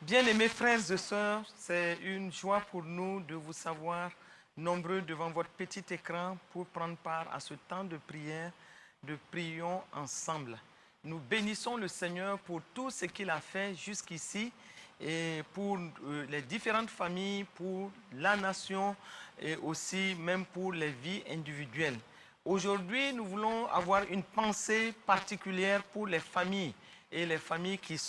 Bien-aimés frères et sœurs, c'est une joie pour nous de vous savoir nombreux devant votre petit écran pour prendre part à ce temps de prière, de prions ensemble. Nous bénissons le Seigneur pour tout ce qu'il a fait jusqu'ici et pour les différentes familles, pour la nation et aussi même pour les vies individuelles. Aujourd'hui, nous voulons avoir une pensée particulière pour les familles et les familles qui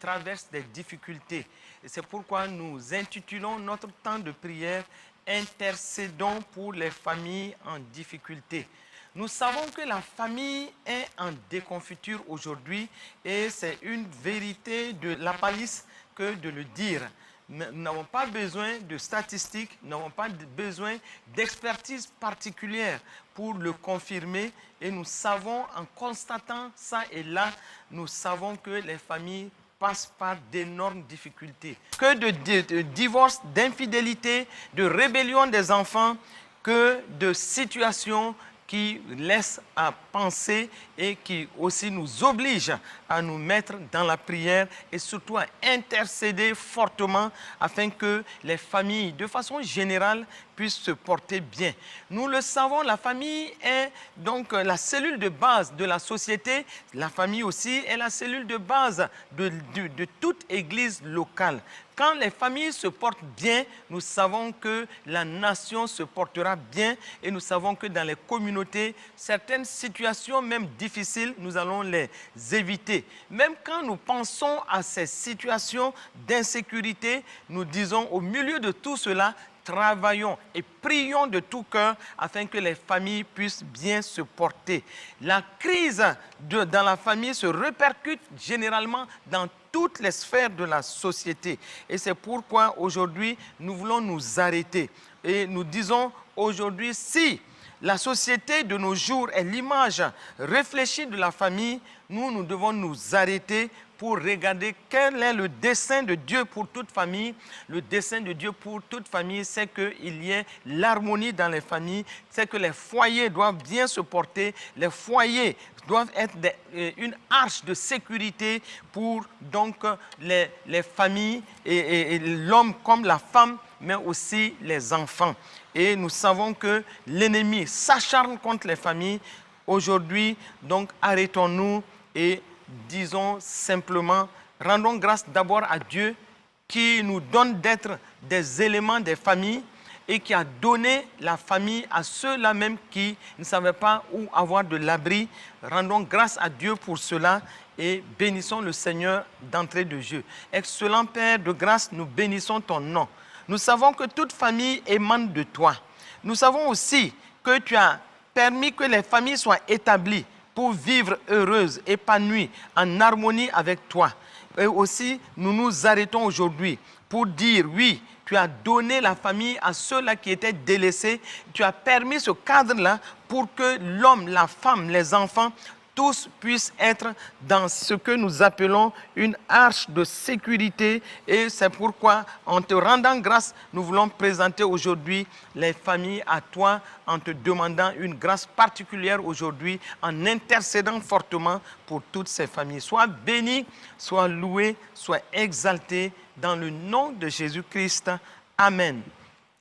traversent des difficultés. Et c'est pourquoi nous intitulons notre temps de prière « Intercédons pour les familles en difficulté ». Nous savons que la famille est en déconfiture aujourd'hui et c'est une vérité de la palisse que de le dire. Nous n'avons pas besoin de statistiques, nous n'avons pas besoin d'expertise particulière pour le confirmer. Et nous savons, en constatant ça et là, nous savons que les familles passent par d'énormes difficultés. Que de divorces, d'infidélité, de rébellion des enfants, que de situations qui laissent à penser et qui aussi nous obligent à nous mettre dans la prière et surtout à intercéder fortement afin que les familles, de façon générale, puissent se porter bien. Nous le savons, la famille est donc la cellule de base de la société. La famille aussi est la cellule de base de toute église locale. Quand les familles se portent bien, nous savons que la nation se portera bien et nous savons que dans les communautés, certaines situations même difficiles, nous allons les éviter. Même quand nous pensons à ces situations d'insécurité, nous disons au milieu de tout cela, travaillons et prions de tout cœur afin que les familles puissent bien se porter. La crise dans la famille se répercute généralement dans toutes les sphères de la société. Et c'est pourquoi aujourd'hui, nous voulons nous arrêter. Et nous disons aujourd'hui, si la société de nos jours est l'image réfléchie de la famille, nous devons nous arrêter pour regarder quel est le dessein de Dieu pour toute famille. Le dessein de Dieu pour toute famille, c'est qu'il y ait l'harmonie dans les familles, c'est que les foyers doivent bien se porter, les foyers doivent être une arche de sécurité pour donc les familles et l'homme comme la femme, mais aussi les enfants. Et nous savons que l'ennemi s'acharne contre les familles. Aujourd'hui, donc arrêtons-nous et disons simplement, rendons grâce d'abord à Dieu qui nous donne d'être des éléments des familles et qui a donné la famille à ceux-là même qui ne savaient pas où avoir de l'abri. Rendons grâce à Dieu pour cela et bénissons le Seigneur d'entrée de jeu. Excellent Père de grâce, nous bénissons ton nom. Nous savons que toute famille émane de toi. Nous savons aussi que tu as permis que les familles soient établies pour vivre heureuses, épanouies, en harmonie avec toi. Et aussi, nous nous arrêtons aujourd'hui pour dire, oui, tu as donné la famille à ceux-là qui étaient délaissés. Tu as permis ce cadre-là pour que l'homme, la femme, les enfants, tous puissent être dans ce que nous appelons une arche de sécurité. Et c'est pourquoi, en te rendant grâce, nous voulons présenter aujourd'hui les familles à toi, en te demandant une grâce particulière aujourd'hui, en intercédant fortement pour toutes ces familles. Sois béni, sois loué, sois exalté dans le nom de Jésus-Christ. Amen.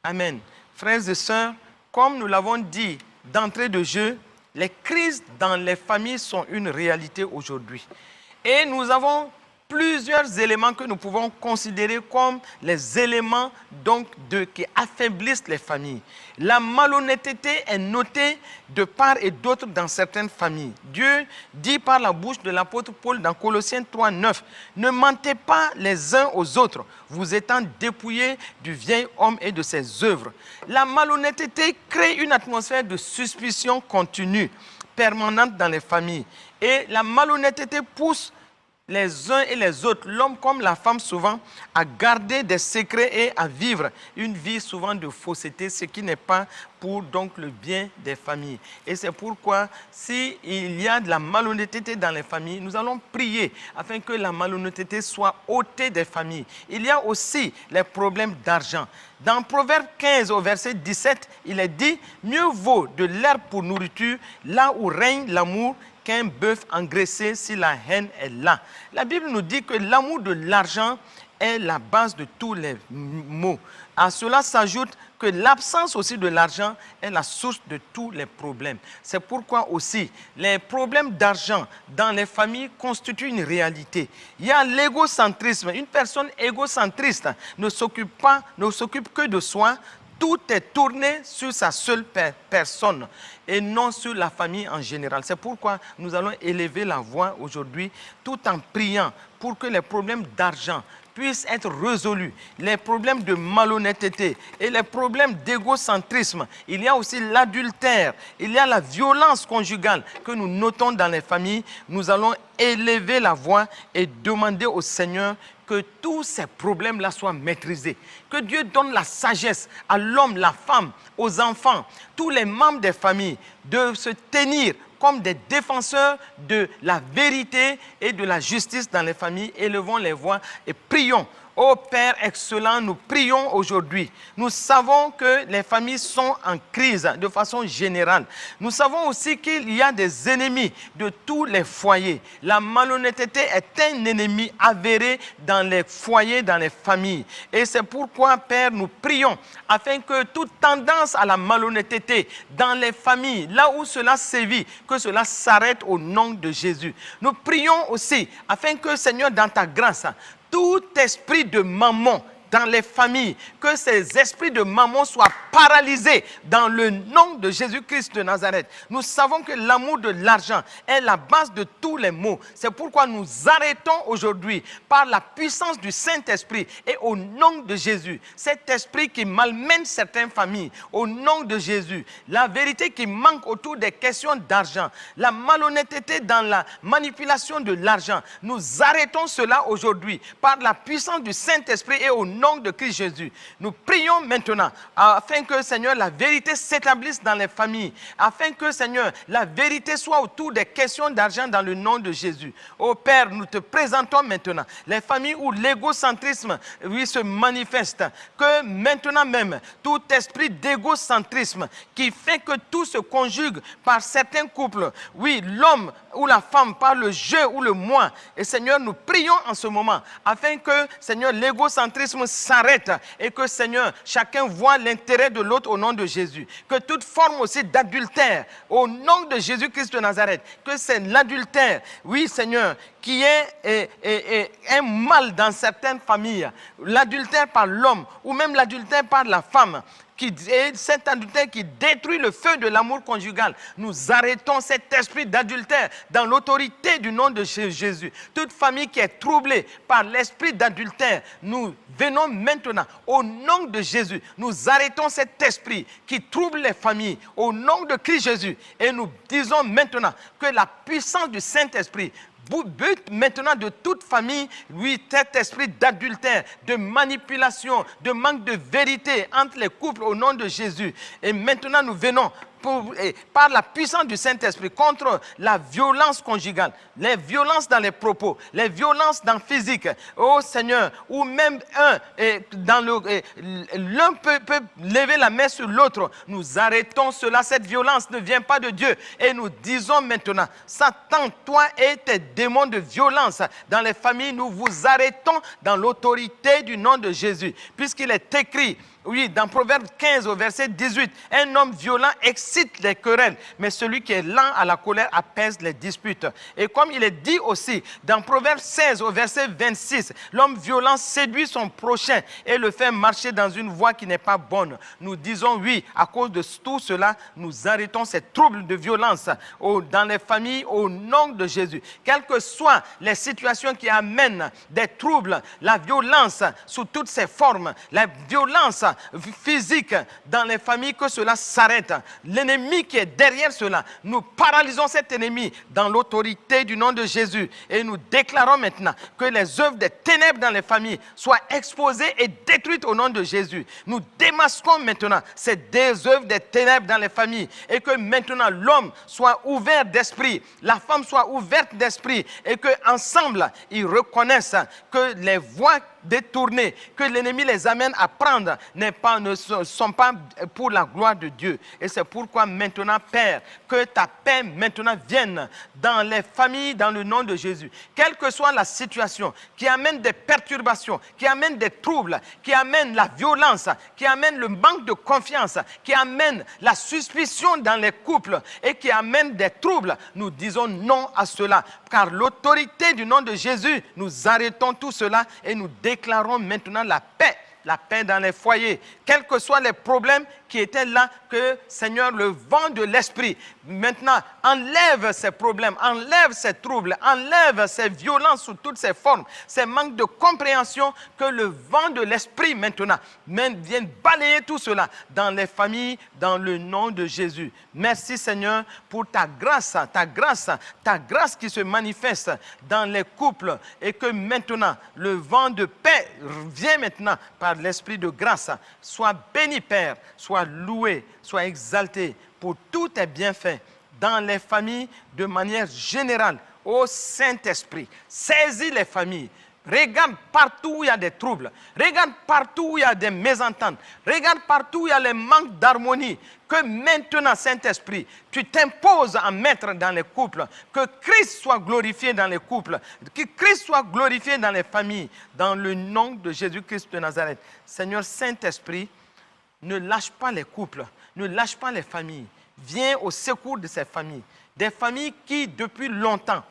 Amen. Frères et sœurs, comme nous l'avons dit d'entrée de jeu, les crises dans les familles sont une réalité aujourd'hui. Et nous avons plusieurs éléments que nous pouvons considérer comme les éléments donc qui affaiblissent les familles. La malhonnêteté est notée de part et d'autre dans certaines familles. Dieu dit par la bouche de l'apôtre Paul dans Colossiens 3, 9, « Ne mentez pas les uns aux autres, vous étant dépouillés du vieil homme et de ses œuvres. » La malhonnêteté crée une atmosphère de suspicion continue, permanente dans les familles. Et la malhonnêteté pousse les uns et les autres, l'homme comme la femme souvent, à garder des secrets et à vivre une vie souvent de fausseté, ce qui n'est pas pour donc le bien des familles. Et c'est pourquoi, s'il y a de la malhonnêteté dans les familles, nous allons prier afin que la malhonnêteté soit ôtée des familles. Il y a aussi les problèmes d'argent. Dans Proverbe 15 au verset 17, il est dit « Mieux vaut de l'herbe pour nourriture, là où règne l'amour, qu'un bœuf engraissé si la haine est là. » La Bible nous dit que l'amour de l'argent est la base de tous les maux. À cela s'ajoute que l'absence aussi de l'argent est la source de tous les problèmes. C'est pourquoi aussi les problèmes d'argent dans les familles constituent une réalité. Il y a l'égocentrisme. Une personne égocentriste ne s'occupe que de soi. Tout est tourné sur sa seule personne et non sur la famille en général. C'est pourquoi nous allons élever la voix aujourd'hui tout en priant pour que les problèmes d'argent puissent être résolus, les problèmes de malhonnêteté et les problèmes d'égocentrisme. Il y a aussi l'adultère, il y a la violence conjugale que nous notons dans les familles. Nous allons élever la voix et demander au Seigneur que tous ces problèmes-là soient maîtrisés. Que Dieu donne la sagesse à l'homme, la femme, aux enfants, tous les membres des familles, de se tenir comme des défenseurs de la vérité et de la justice dans les familles. Élevons les voix et prions. Ô Père excellent, nous prions aujourd'hui. Nous savons que les familles sont en crise de façon générale. Nous savons aussi qu'il y a des ennemis de tous les foyers. La malhonnêteté est un ennemi avéré dans les foyers, dans les familles. Et c'est pourquoi, Père, nous prions afin que toute tendance à la malhonnêteté dans les familles, là où cela sévit, que cela s'arrête au nom de Jésus. Nous prions aussi afin que, Seigneur, dans ta grâce, tout esprit de mammon dans les familles, que ces esprits de mammon soient paralysés dans le nom de Jésus-Christ de Nazareth. Nous savons que l'amour de l'argent est la base de tous les maux. C'est pourquoi nous arrêtons aujourd'hui par la puissance du Saint-Esprit et au nom de Jésus, cet esprit qui malmène certaines familles, au nom de Jésus, la vérité qui manque autour des questions d'argent, la malhonnêteté dans la manipulation de l'argent, nous arrêtons cela aujourd'hui par la puissance du Saint-Esprit et au nom de Christ Jésus. Nous prions maintenant afin que, Seigneur, la vérité s'établisse dans les familles, afin que, Seigneur, la vérité soit autour des questions d'argent dans le nom de Jésus. Ô Père, nous te présentons maintenant les familles où l'égocentrisme, oui, se manifeste, que maintenant même, tout esprit d'égocentrisme qui fait que tout se conjugue par certains couples, oui, l'homme ou la femme par le je ou le moi. Et Seigneur, nous prions en ce moment afin que, Seigneur, l'égocentrisme s'arrête et que, Seigneur, chacun voit l'intérêt de l'autre au nom de Jésus. Que toute forme aussi d'adultère, au nom de Jésus-Christ de Nazareth, que c'est l'adultère, oui, Seigneur, qui est un mal dans certaines familles, l'adultère par l'homme ou même l'adultère par la femme, cet adultère qui détruit le feu de l'amour conjugal. Nous arrêtons cet esprit d'adultère dans l'autorité du nom de Jésus. Toute famille qui est troublée par l'esprit d'adultère, nous venons maintenant au nom de Jésus. Nous arrêtons cet esprit qui trouble les familles au nom de Christ Jésus. Et nous disons maintenant que la puissance du Saint-Esprit but maintenant de toute famille, oui, cet esprit d'adultère, de manipulation, de manque de vérité entre les couples au nom de Jésus. Et maintenant nous venons par la puissance du Saint-Esprit contre la violence conjugale, les violences dans les propos, les violences dans le physique. Oh Seigneur, ou même l'un peut lever la main sur l'autre. Nous arrêtons cela, cette violence ne vient pas de Dieu. Et nous disons maintenant, Satan, toi et tes démons de violence dans les familles, nous vous arrêtons dans l'autorité du nom de Jésus. Puisqu'il est écrit, oui, dans Proverbe 15 au verset 18, un homme violent excite les querelles, mais celui qui est lent à la colère apaise les disputes. Et comme il est dit aussi dans Proverbe 16 au verset 26, l'homme violent séduit son prochain et le fait marcher dans une voie qui n'est pas bonne. Nous disons oui, à cause de tout cela, nous arrêtons ces troubles de violence dans les familles au nom de Jésus. Quelles que soient les situations qui amènent des troubles, la violence sous toutes ses formes, la violence physique dans les familles, que cela s'arrête. L'ennemi qui est derrière cela, nous paralysons cet ennemi dans l'autorité du nom de Jésus et nous déclarons maintenant que les œuvres des ténèbres dans les familles soient exposées et détruites au nom de Jésus. Nous démasquons maintenant ces œuvres des ténèbres dans les familles et que maintenant l'homme soit ouvert d'esprit, la femme soit ouverte d'esprit et que ensemble ils reconnaissent que les voies détournés, que l'ennemi les amène à prendre, ne sont pas pour la gloire de Dieu. Et c'est pourquoi maintenant, Père, que ta paix maintenant vienne dans les familles, dans le nom de Jésus. Quelle que soit la situation qui amène des perturbations, qui amène des troubles, qui amène la violence, qui amène le manque de confiance, qui amène la suspicion dans les couples et qui amène des troubles, nous disons non à cela. Car l'autorité du nom de Jésus, nous arrêtons tout cela et nous déclarons maintenant la paix dans les foyers, quels que soient les problèmes qui étaient là, que Seigneur, le vent de l'esprit, maintenant, enlève ces problèmes, enlève ces troubles, enlève ces violences sous toutes ces formes, ces manques de compréhension, que le vent de l'esprit maintenant vienne balayer tout cela dans les familles, dans le nom de Jésus. Merci Seigneur pour ta grâce qui se manifeste dans les couples et que maintenant, le vent de paix vient maintenant par l'esprit de grâce. Sois béni Père, sois loué, sois exalté pour tous tes bienfaits dans les familles de manière générale. Ô Saint-Esprit, saisis les familles. Regarde partout où il y a des troubles. Regarde partout où il y a des mésententes. Regarde partout où il y a les manques d'harmonie. Que maintenant, Saint-Esprit, tu t'imposes à mettre dans les couples. Que Christ soit glorifié dans les couples. Que Christ soit glorifié dans les familles. Dans le nom de Jésus-Christ de Nazareth. Seigneur Saint-Esprit, ne lâche pas les couples. Ne lâche pas les familles. Viens au secours de ces familles. Des familles qui, depuis longtemps,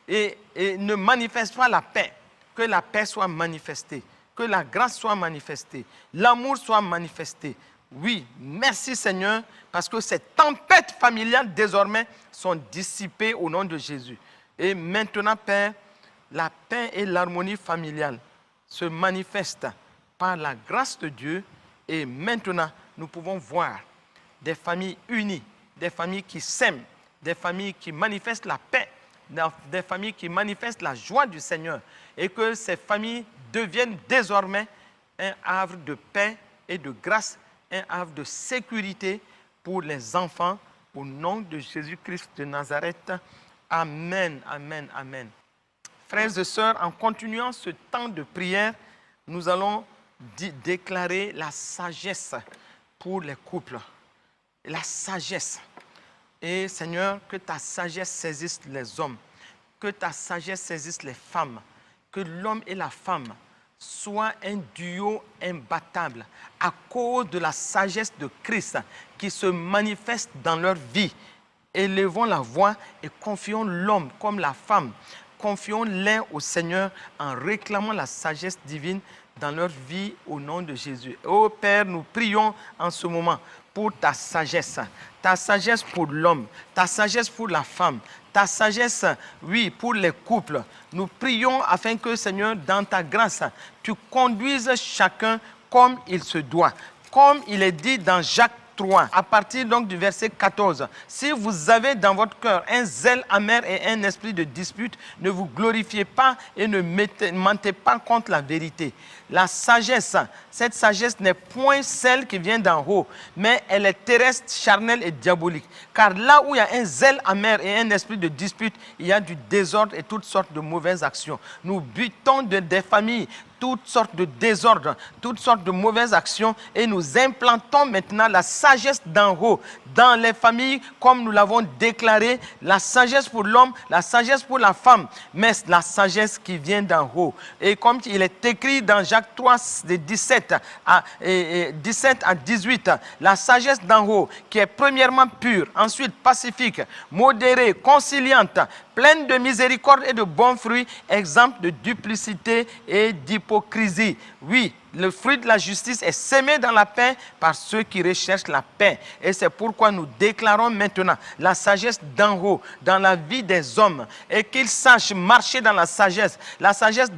ne manifestent pas la paix. Que la paix soit manifestée, que la grâce soit manifestée, l'amour soit manifesté. Oui, merci Seigneur, parce que ces tempêtes familiales désormais sont dissipées au nom de Jésus. Et maintenant, Père, la paix et l'harmonie familiale se manifestent par la grâce de Dieu. Et maintenant, nous pouvons voir des familles unies, des familles qui s'aiment, des familles qui manifestent la paix, des familles qui manifestent la joie du Seigneur. Et que ces familles deviennent désormais un havre de paix et de grâce, un havre de sécurité pour les enfants, au nom de Jésus-Christ de Nazareth. Amen, amen, amen. Frères et sœurs, en continuant ce temps de prière, nous allons déclarer la sagesse pour les couples. La sagesse. Et Seigneur, que ta sagesse saisisse les hommes, que ta sagesse saisisse les femmes, que l'homme et la femme soient un duo imbattable à cause de la sagesse de Christ qui se manifeste dans leur vie. Élevons la voix et confions l'homme comme la femme. Confions l'un au Seigneur en réclamant la sagesse divine dans leur vie au nom de Jésus. Ô Père, nous prions en ce moment pour ta sagesse pour l'homme, ta sagesse pour la femme, ta sagesse, oui, pour les couples. Nous prions afin que, Seigneur, dans ta grâce, tu conduises chacun comme il se doit. Comme il est dit dans Jacques 3, à partir donc du verset 14. Si vous avez dans votre cœur un zèle amer et un esprit de dispute, ne vous glorifiez pas et ne mentez pas contre la vérité. La sagesse, cette sagesse n'est point celle qui vient d'en haut, mais elle est terrestre, charnelle et diabolique. Car là où il y a un zèle amer et un esprit de dispute, il y a du désordre et toutes sortes de mauvaises actions. Nous butons des familles, toutes sortes de désordres, toutes sortes de mauvaises actions et nous implantons maintenant la sagesse d'en haut dans les familles comme nous l'avons déclaré, la sagesse pour l'homme, la sagesse pour la femme, mais la sagesse qui vient d'en haut. Et comme il est écrit dans Jacques 3, de 17 à 18, la sagesse d'en haut qui est premièrement pure, ensuite pacifique, modérée, conciliante, pleine de miséricorde et de bons fruits, exempte de duplicité et d'hypocrisie. Oui, le fruit de la justice est sémé dans la paix par ceux qui recherchent la paix. Et c'est pourquoi nous déclarons maintenant la sagesse d'en haut dans la vie des hommes et qu'ils sachent marcher dans la sagesse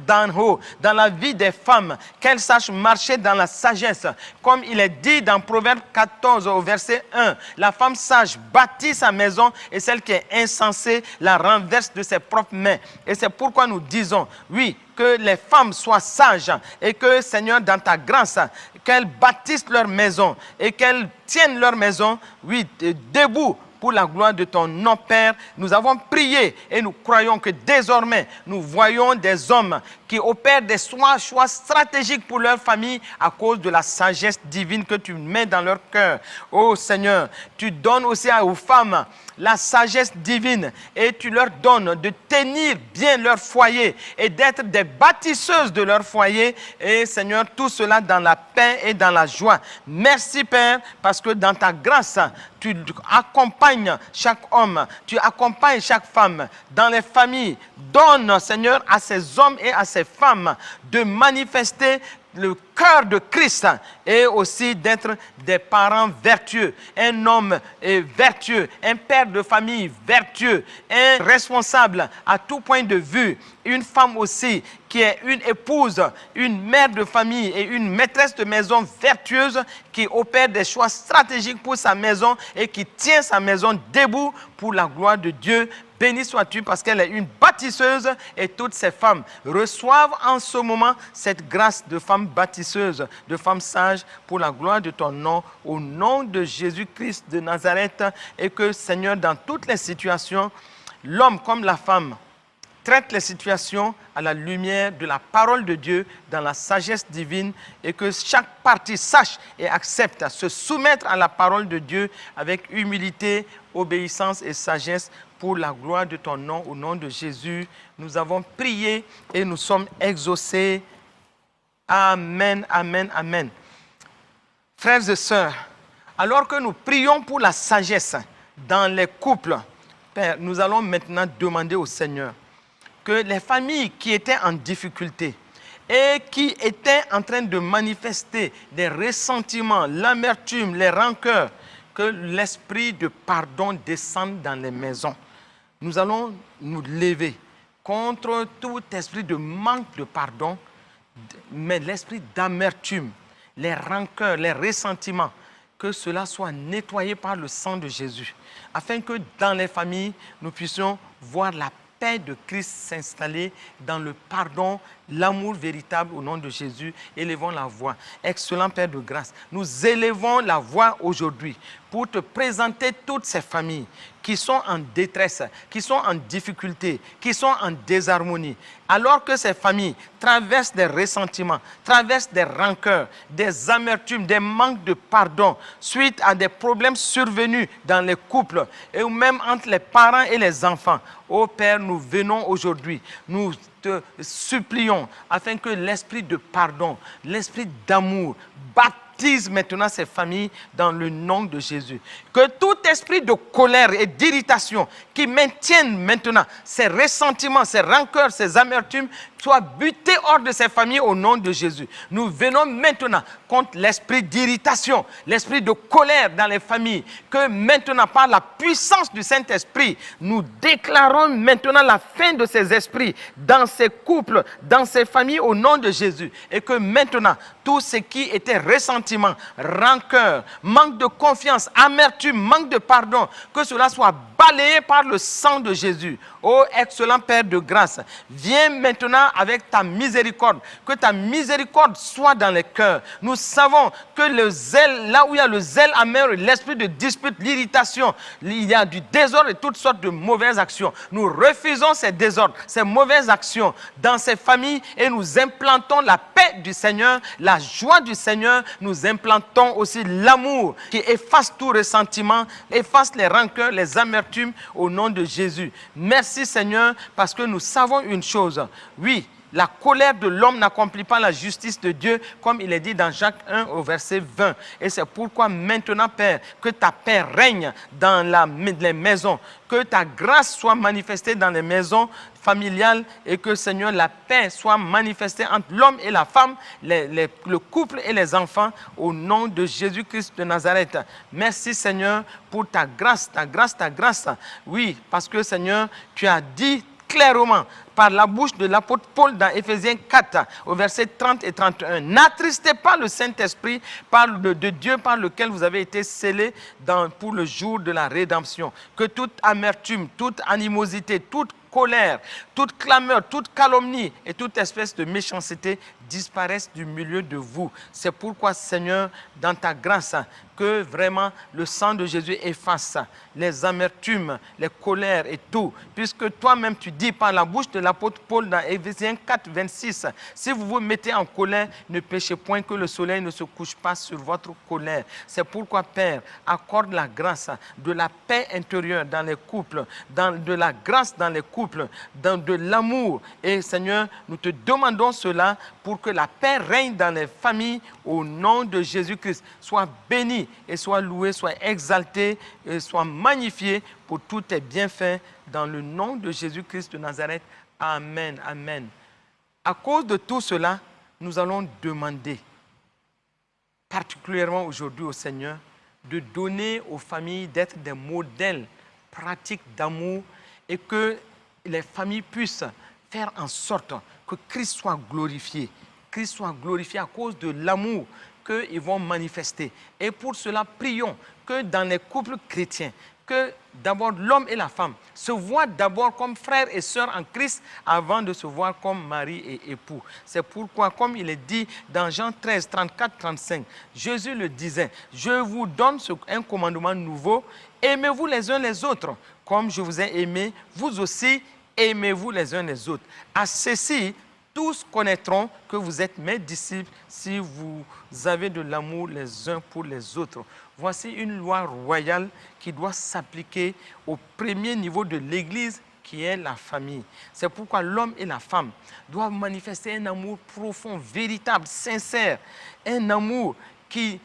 d'en haut dans la vie des femmes, qu'elles sachent marcher dans la sagesse. Comme il est dit dans Proverbe 14 au verset 1, la femme sage bâtit sa maison et celle qui est insensée la renverse de ses propres mains. Et c'est pourquoi nous disons, oui, que les femmes soient sages et que, Seigneur, dans ta grâce, qu'elles bâtissent leur maison et qu'elles tiennent leur maison, oui, debout pour la gloire de ton nom, Père. Nous avons prié et nous croyons que désormais, nous voyons des hommes qui opèrent des choix stratégiques pour leur famille à cause de la sagesse divine que tu mets dans leur cœur. Oh Seigneur, tu donnes aussi aux femmes la sagesse divine et tu leur donnes de tenir bien leur foyer et d'être des bâtisseuses de leur foyer. Et Seigneur, tout cela dans la paix et dans la joie. Merci Père, parce que dans ta grâce, tu accompagnes chaque homme, tu accompagnes chaque femme dans les familles. Donne, Seigneur, à ces hommes et à ces femmes de manifester le cœur de Christ et aussi d'être des parents vertueux, un homme vertueux, un père de famille vertueux, un responsable à tout point de vue, une femme aussi qui est une épouse, une mère de famille et une maîtresse de maison vertueuse qui opère des choix stratégiques pour sa maison et qui tient sa maison debout pour la gloire de Dieu. Béni sois-tu parce qu'elle est une bâtisseuse et toutes ces femmes reçoivent en ce moment cette grâce de femme bâtisseuse, de femme sage pour la gloire de ton nom, au nom de Jésus-Christ de Nazareth. Et que Seigneur, dans toutes les situations, l'homme comme la femme traite les situations à la lumière de la parole de Dieu, dans la sagesse divine, et que chaque partie sache et accepte à se soumettre à la parole de Dieu avec humilité, obéissance et sagesse pour la gloire de ton nom, au nom de Jésus. Nous avons prié et nous sommes exaucés. Amen, amen, amen. Frères et sœurs, alors que nous prions pour la sagesse dans les couples, Père, nous allons maintenant demander au Seigneur que les familles qui étaient en difficulté et qui étaient en train de manifester des ressentiments, l'amertume, les rancœurs, que l'esprit de pardon descende dans les maisons. Nous allons nous lever contre tout esprit de manque de pardon, mais l'esprit d'amertume, les rancœurs, les ressentiments, que cela soit nettoyé par le sang de Jésus, afin que dans les familles, nous puissions voir la paix de Christ s'installer dans le pardon, l'amour véritable au nom de Jésus. Élevons la voix. Excellent Père de grâce, nous élevons la voix aujourd'hui pour te présenter toutes ces familles qui sont en détresse, qui sont en difficulté, qui sont en désharmonie. Alors que ces familles traversent des ressentiments, traversent des rancœurs, des amertumes, des manques de pardon suite à des problèmes survenus dans les couples et même entre les parents et les enfants. Ô Père, nous venons aujourd'hui, nous te supplions afin que l'esprit de pardon, l'esprit d'amour baptise maintenant ces familles dans le nom de Jésus. Que tout esprit de colère et d'irritation qui maintiennent maintenant ces ressentiments, ces rancœurs, ces amertumes soit buté hors de ces familles au nom de Jésus. Nous venons maintenant contre l'esprit d'irritation, l'esprit de colère dans les familles, que maintenant par la puissance du Saint-Esprit, nous déclarons maintenant la fin de ces esprits dans ces couples, dans ces familles au nom de Jésus. Et que maintenant, tout ce qui était ressentiment, rancœur, manque de confiance, amertume, manque de pardon, que cela soit balayé par le sang de Jésus. Ô excellent Père de grâce, viens maintenant avec ta miséricorde, que ta miséricorde soit dans les cœurs. Nous savons que le zèle, là où il y a le zèle amer, l'esprit de dispute, l'irritation, il y a du désordre et toutes sortes de mauvaises actions. Nous refusons ces désordres, ces mauvaises actions dans ces familles et nous implantons la paix du Seigneur, la joie du Seigneur. Nous implantons aussi l'amour qui efface tout ressentiment, efface les rancœurs, les amertumes au nom de Jésus. Merci Seigneur, parce que nous savons une chose. Oui, la colère de l'homme n'accomplit pas la justice de Dieu, comme il est dit dans Jacques 1 au verset 20. Et c'est pourquoi maintenant, Père, que ta paix règne dans les maisons, que ta grâce soit manifestée dans les maisons familiales et que, Seigneur, la paix soit manifestée entre l'homme et la femme, le couple et les enfants, au nom de Jésus-Christ de Nazareth. Merci, Seigneur, pour ta grâce, ta grâce, ta grâce. Oui, parce que, Seigneur, tu as dit clairement par la bouche de l'apôtre Paul dans Éphésiens 4 au verset 30 et 31. N'attristez pas le Saint-Esprit de Dieu par lequel vous avez été scellés pour le jour de la rédemption. Que toute amertume, toute animosité, toute colère, toute clameur, toute calomnie et toute espèce de méchanceté disparaissent du milieu de vous. C'est pourquoi, Seigneur, dans ta grâce, que vraiment le sang de Jésus efface les amertumes, les colères et tout. Puisque toi-même tu dis par la bouche de l'apôtre Paul dans Éphésiens 4, 26, si vous vous mettez en colère, ne péchez point que le soleil ne se couche pas sur votre colère. C'est pourquoi, Père, accorde la grâce de la paix intérieure dans les couples, de la grâce dans les couples, de l'amour. Et Seigneur, nous te demandons cela pour que la paix règne dans les familles au nom de Jésus-Christ. Sois béni et sois loué, sois exalté et sois magnifié pour tous tes bienfaits dans le nom de Jésus-Christ de Nazareth. Amen, amen. À cause de tout cela, nous allons demander, particulièrement aujourd'hui au Seigneur, de donner aux familles d'être des modèles pratiques d'amour et que les familles puissent faire en sorte que Christ soit glorifié. Christ soit glorifié à cause de l'amour qu'ils vont manifester. Et pour cela, prions que dans les couples chrétiens, que d'abord l'homme et la femme se voient d'abord comme frères et sœurs en Christ avant de se voir comme mari et époux. C'est pourquoi, comme il est dit dans Jean 13, 34, 35, Jésus le disait, « Je vous donne un commandement nouveau, aimez-vous les uns les autres, comme je vous ai aimé, vous aussi aimez-vous les uns les autres. À ceci, tous connaîtront que vous êtes mes disciples si vous avez de l'amour les uns pour les autres. » Voici une loi royale qui doit s'appliquer au premier niveau de l'Église, qui est la famille. C'est pourquoi l'homme et la femme doivent manifester un amour profond, véritable, sincère, un amour qui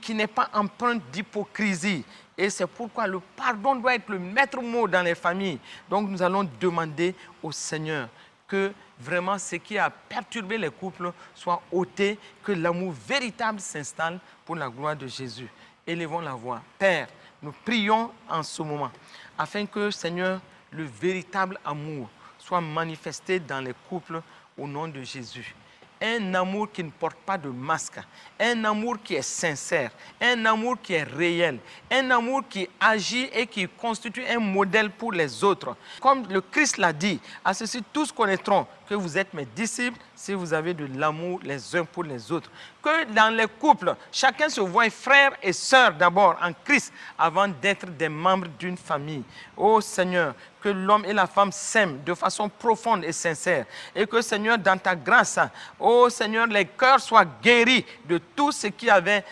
n'est pas empreint d'hypocrisie. Et c'est pourquoi le pardon doit être le maître mot dans les familles. Donc nous allons demander au Seigneur que vraiment ce qui a perturbé les couples soit ôté, que l'amour véritable s'installe pour la gloire de Jésus. Élevons la voix. Père, nous prions en ce moment afin que, Seigneur, le véritable amour soit manifesté dans les couples au nom de Jésus. Un amour qui ne porte pas de masque, un amour qui est sincère, un amour qui est réel, un amour qui agit et qui constitue un modèle pour les autres. Comme le Christ l'a dit, à ceci tous connaîtront que vous êtes mes disciples si vous avez de l'amour les uns pour les autres. Que dans les couples, chacun se voie frère et sœur d'abord en Christ avant d'être des membres d'une famille. Ô Seigneur, que l'homme et la femme s'aiment de façon profonde et sincère. Et que Seigneur, dans ta grâce, ô Seigneur, les cœurs soient guéris de tout ce qui avait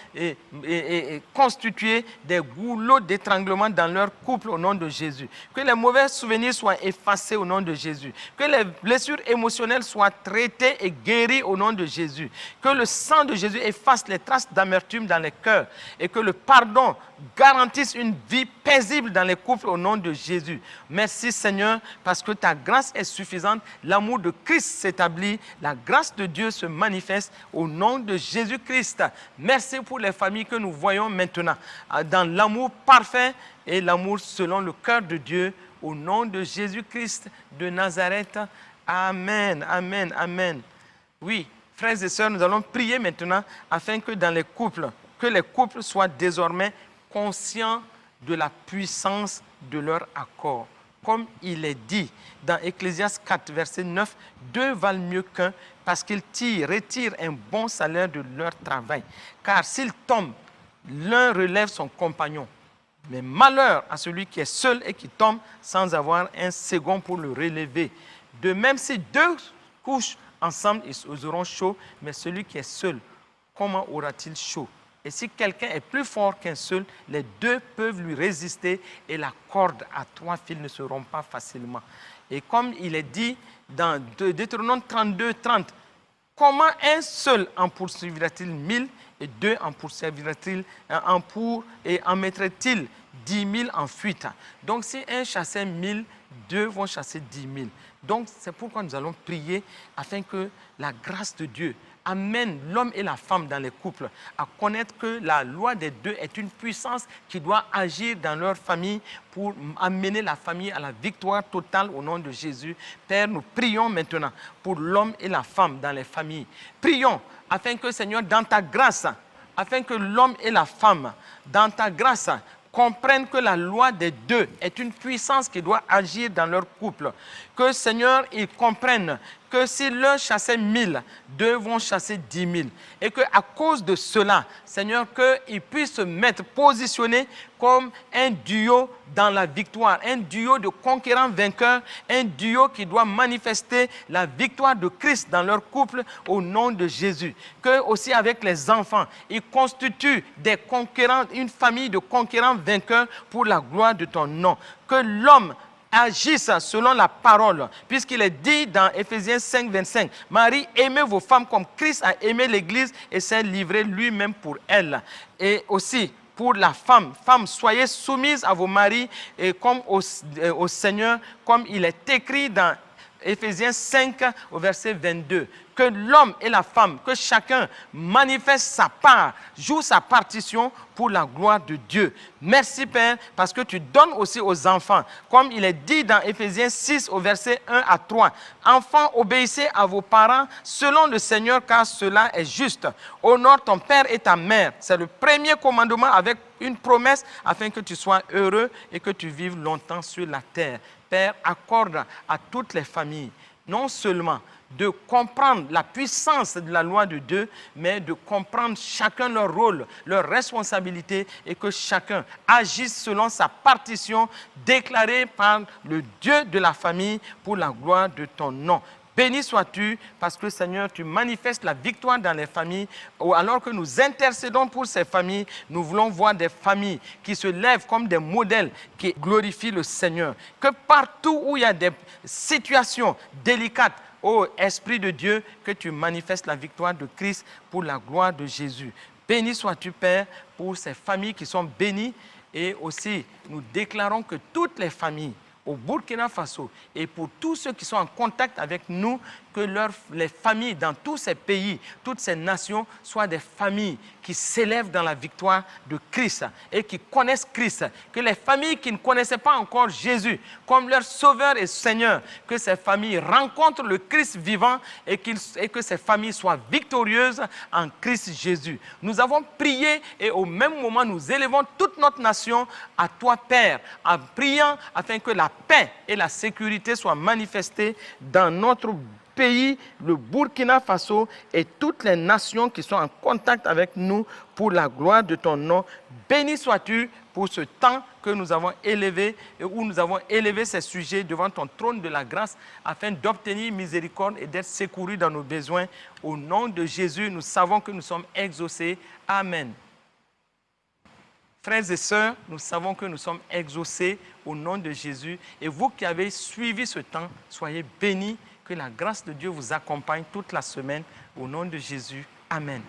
constitué des goulots d'étranglement dans leur couple au nom de Jésus. Que les mauvais souvenirs soient effacés au nom de Jésus. Que les blessures émotionnelles soient traitées et guéries au nom de Jésus. Que le sang de Jésus efface les traces d'amertume dans les cœurs. Et que le pardon garantisse une vie paisible dans les couples au nom de Jésus. Merci Seigneur, parce que ta grâce est suffisante. L'amour de Christ s'établit. La grâce de Dieu se manifeste au nom de Jésus-Christ. Merci pour les familles que nous voyons maintenant dans l'amour parfait et l'amour selon le cœur de Dieu. Au nom de Jésus-Christ de Nazareth. Amen, amen, amen. Oui, frères et sœurs, nous allons prier maintenant afin que dans les couples, que les couples soient désormais conscients de la puissance de leur accord. Comme il est dit dans Ecclésiaste 4, verset 9, « Deux valent mieux qu'un parce qu'ils retirent un bon salaire de leur travail. Car s'ils tombent, l'un relève son compagnon. Mais malheur à celui qui est seul et qui tombe sans avoir un second pour le relever. De même, si deux couchent ensemble, ils auront chaud, mais celui qui est seul, comment aura-t-il chaud? Et si quelqu'un est plus fort qu'un seul, les deux peuvent lui résister et la corde à 3 fils ne se rompt pas facilement. » Et comme il est dit dans Deutéronome 32, 30, « Comment un seul en poursuivra-t-il 1000 et deux en poursuivra-t-il et en mettrait-il 10 000 en fuite? » Donc si un chassait 1000, deux vont chasser 10 000. Donc c'est pourquoi nous allons prier afin que la grâce de Dieu amène l'homme et la femme dans les couples à connaître que la loi des deux est une puissance qui doit agir dans leur famille pour amener la famille à la victoire totale au nom de Jésus. Père, nous prions maintenant pour l'homme et la femme dans les familles. Prions afin que, Seigneur, dans ta grâce, afin que l'homme et la femme, dans ta grâce, comprennent que la loi des deux est une puissance qui doit agir dans leur couple. Que, Seigneur, ils comprennent que si l'un chassait 1000, deux vont chasser 10 000. Et qu'à cause de cela, Seigneur, qu'ils puissent se mettre positionnés comme un duo dans la victoire, un duo de conquérants vainqueurs, un duo qui doit manifester la victoire de Christ dans leur couple au nom de Jésus. Que aussi avec les enfants, ils constituent des conquérants, une famille de conquérants vainqueurs pour la gloire de ton nom. Que l'homme agissent selon la parole, puisqu'il est dit dans Éphésiens 5, 25, Marie, aimez vos femmes comme Christ a aimé l'Église et s'est livré lui-même pour elle. Et aussi, pour la femme, soyez soumises à vos maris et comme au Seigneur, comme il est écrit dans Éphésiens 5, au verset 22. Que l'homme et la femme, que chacun manifeste sa part, joue sa partition pour la gloire de Dieu. Merci Père, parce que tu donnes aussi aux enfants, comme il est dit dans Éphésiens 6, au verset 1 à 3. Enfants, obéissez à vos parents selon le Seigneur, car cela est juste. Honore ton père et ta mère. C'est le premier commandement avec une promesse, afin que tu sois heureux et que tu vives longtemps sur la terre. Père, accorde à toutes les familles, non seulement de comprendre la puissance de la loi de Dieu, mais de comprendre chacun leur rôle, leur responsabilité et que chacun agisse selon sa partition déclarée par le Dieu de la famille pour la gloire de ton nom. Béni sois-tu parce que Seigneur, tu manifestes la victoire dans les familles. Alors que nous intercédons pour ces familles, nous voulons voir des familles qui se lèvent comme des modèles qui glorifient le Seigneur. Que partout où il y a des situations délicates, ô Esprit de Dieu, que tu manifestes la victoire de Christ pour la gloire de Jésus. Béni sois-tu, Père, pour ces familles qui sont bénies. Et aussi, nous déclarons que toutes les familles au Burkina Faso et pour tous ceux qui sont en contact avec nous, que les familles dans tous ces pays, toutes ces nations soient des familles qui s'élèvent dans la victoire de Christ et qui connaissent Christ. Que les familles qui ne connaissaient pas encore Jésus comme leur Sauveur et Seigneur, que ces familles rencontrent le Christ vivant et que ces familles soient victorieuses en Christ Jésus. Nous avons prié et au même moment nous élevons toute notre nation à toi Père, en priant afin que la paix et la sécurité soient manifestées dans notre pays, le Burkina Faso et toutes les nations qui sont en contact avec nous pour la gloire de ton nom. Béni sois-tu pour ce temps que nous avons élevé et où nous avons élevé ces sujets devant ton trône de la grâce afin d'obtenir miséricorde et d'être secourus dans nos besoins. Au nom de Jésus, nous savons que nous sommes exaucés. Amen. Frères et sœurs, nous savons que nous sommes exaucés au nom de Jésus. Et vous qui avez suivi ce temps, soyez bénis. Que la grâce de Dieu vous accompagne toute la semaine. Au nom de Jésus. Amen.